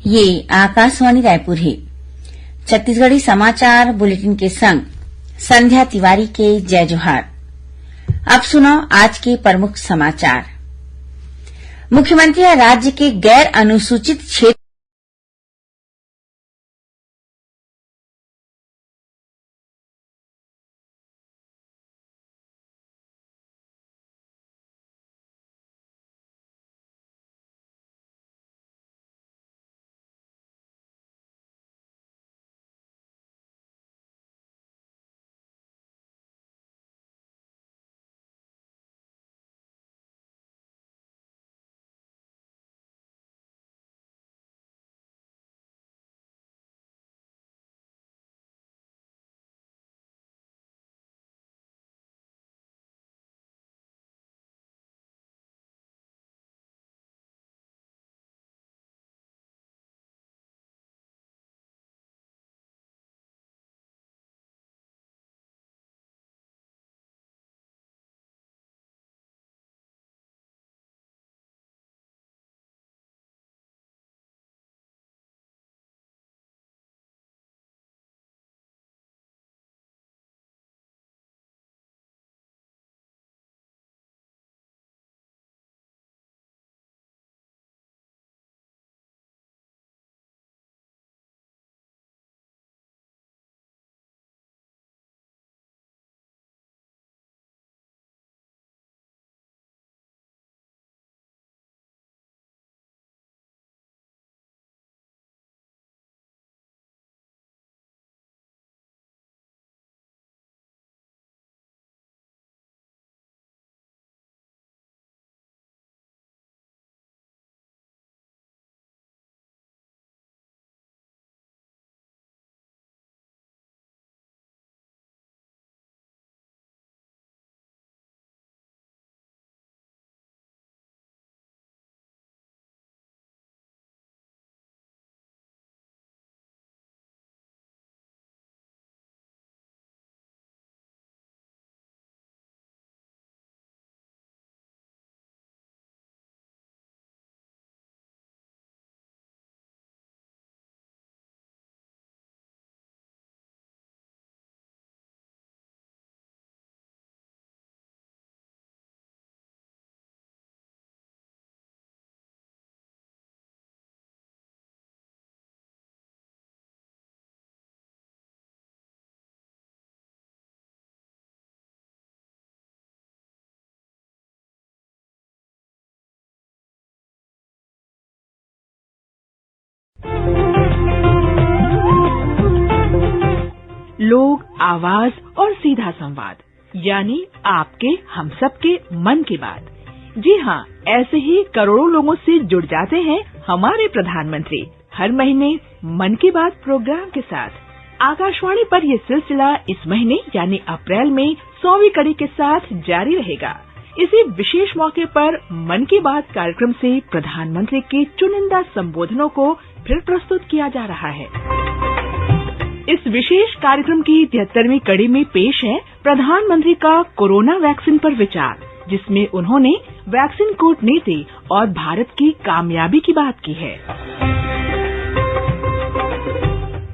ये आकाशवाणी रायपुर है। छत्तीसगढ़ी समाचार बुलेटिन के संग संध्या तिवारी के जय जोहार। अब सुनो आज के प्रमुख समाचार। मुख्यमंत्री राज्य के गैर अनुसूचित क्षेत्र लोग, आवाज और सीधा संवाद, यानी आपके हम सब के मन की बात। जी हाँ, ऐसे ही करोड़ों लोगों से जुड़ जाते हैं हमारे प्रधानमंत्री हर महीने मन की बात प्रोग्राम के साथ। आकाशवाणी पर ये सिलसिला इस महीने यानी अप्रैल में 100वीं कड़ी के साथ जारी रहेगा। इसी विशेष मौके पर मन की बात कार्यक्रम से प्रधानमंत्री के चुनिंदा संबोधनों को फिर प्रस्तुत किया जा रहा है। इस विशेष कार्यक्रम की 73वीं कड़ी में पेश है प्रधानमंत्री का कोरोना वैक्सीन पर विचार, जिसमें उन्होंने वैक्सीन कूटनीति और भारत की कामयाबी की बात की है।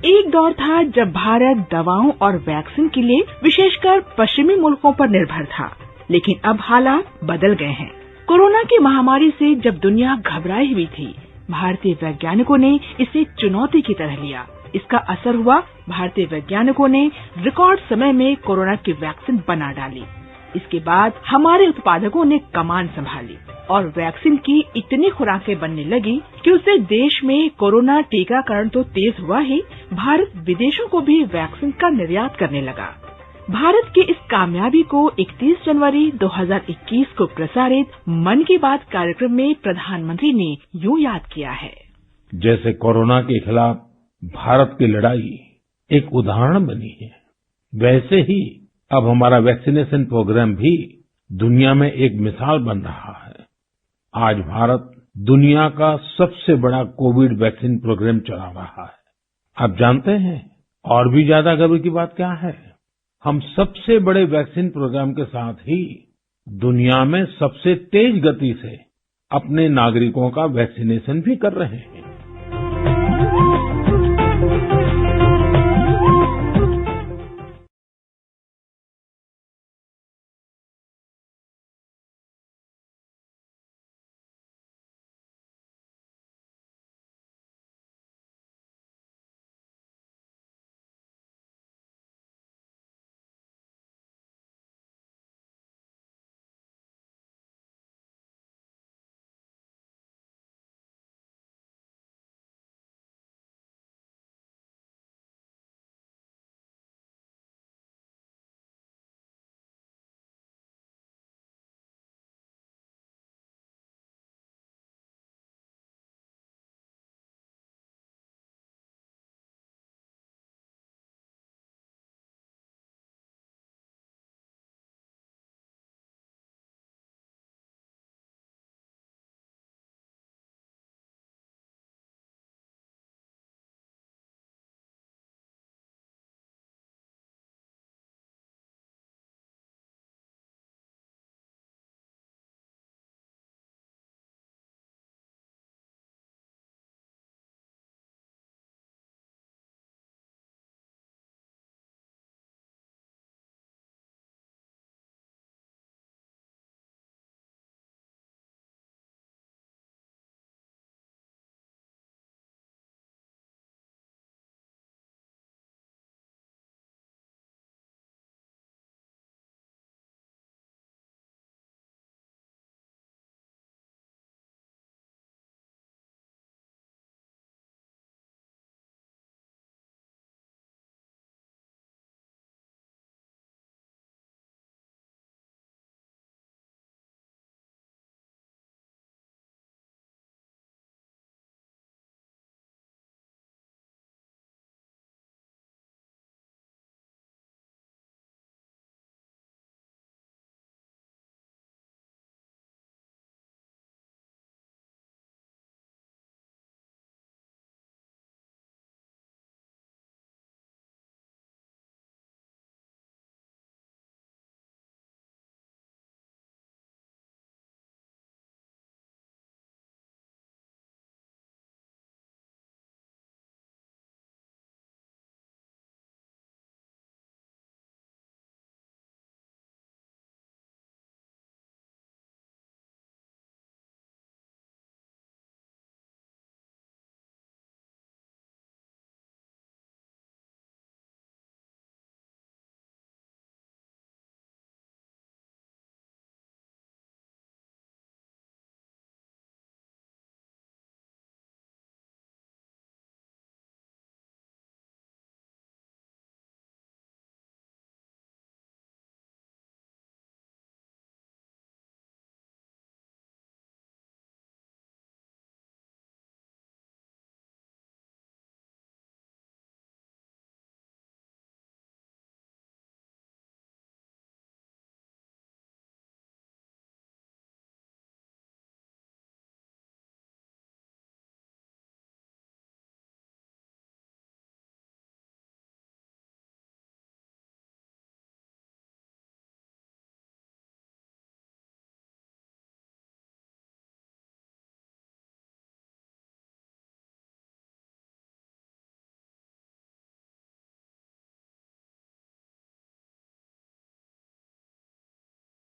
एक दौर था जब भारत दवाओं और वैक्सीन के लिए विशेषकर पश्चिमी मुल्कों पर निर्भर था, लेकिन अब हालात बदल गए हैं। कोरोना की महामारी से जब दुनिया घबराई हुई थी, भारतीय वैज्ञानिकों ने इसे चुनौती की तरह लिया। इसका असर हुआ, भारतीय वैज्ञानिकों ने रिकॉर्ड समय में कोरोना की वैक्सीन बना डाली। इसके बाद हमारे उत्पादकों ने कमान संभाली और वैक्सीन की इतनी खुराकें बनने लगी कि उससे देश में कोरोना टीकाकरण तो तेज हुआ ही, भारत विदेशों को भी वैक्सीन का निर्यात करने लगा। भारत की इस कामयाबी को 31 जनवरी 2021 को प्रसारित मन की बात कार्यक्रम में प्रधानमंत्री ने यूं याद किया है। जैसे कोरोना के खिलाफ भारत की लड़ाई एक उदाहरण बनी है, वैसे ही अब हमारा वैक्सीनेशन प्रोग्राम भी दुनिया में एक मिसाल बन रहा है। आज भारत दुनिया का सबसे बड़ा कोविड वैक्सीन प्रोग्राम चला रहा है। आप जानते हैं और भी ज्यादा गर्व की बात क्या है? हम सबसे बड़े वैक्सीन प्रोग्राम के साथ ही दुनिया में सबसे तेज गति से अपने नागरिकों का वैक्सीनेशन भी कर रहे हैं।